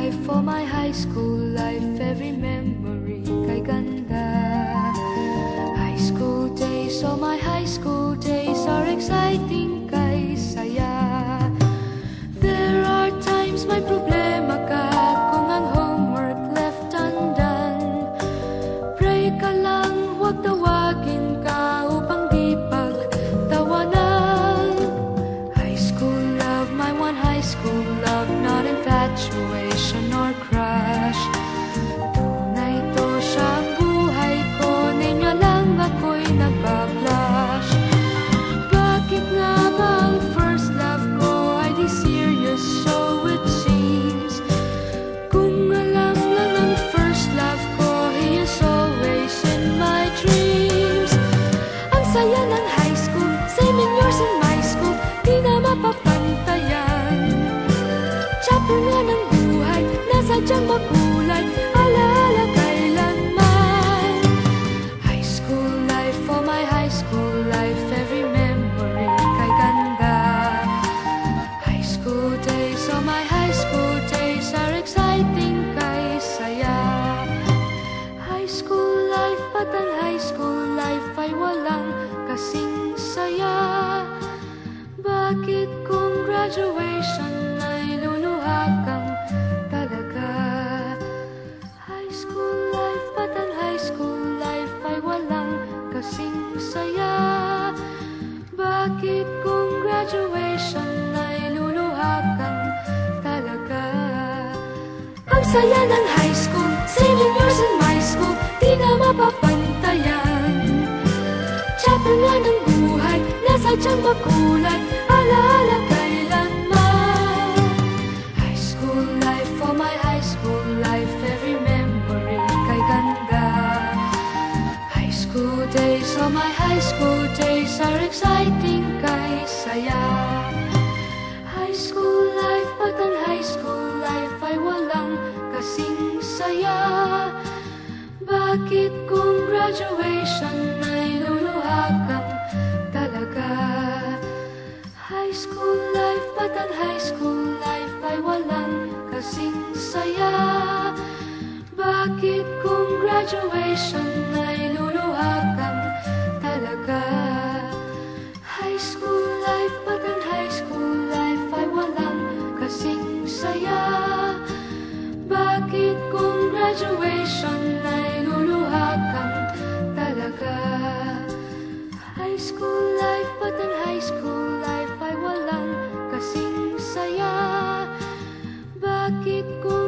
life, for my high school life, every memory kay ganda. High school days, oh my high school days are exciting kay saya. There are times may problema ka kung ang homework left undone. Pray ka lang, huwag tawagin ka upang di pagtawanan. High school love, my one high school love, not infatuation or crush. Tunay to siya ang buhay ko, ninyo lang ako'y nagbablush. Bakit nga ba ang first love ko ay di serious, so it seems? Kung alam lang ang first love ko, he is always in my dreams. Ang saya ng high school, same in yours in my school, di na mapapantayan. Chapter nga ng buhay, nasadyang makulay, alaala kailanman. High school life, for my high school life, every memory kay ganda. High school days, oh my high school days are exciting kay saya. High school life, ba't ang high school life ay walang kasing saya? Bakit kung graduation ay luluha kang talaga? High school life, ba't ang high school life ay walang kasing saya? Bakit kung graduation ay luluha kang talaga? Ang saya ng high school, same in yours in my school, di na mapapantayan. Chapter nga ng buhay, nasadyang makulay, alaala kailanman. High school life, for my high school life, every memory kay ganda. High school days, oh my high school days are exciting kay saya. High school life, ba't ang high school life ay walang kasing saya? Bakit kung graduation ay luluha kang talaga? High school life, ba't ang high school life ay walang kasing saya? Bakit kung graduation ay luluha kang talaga? High school life, ba't ang high school life ay walang kasing saya? Bakit kung graduation ay luluha kang talaga? High school life, ba't ang high school life ay walang kasing saya? Bakit kung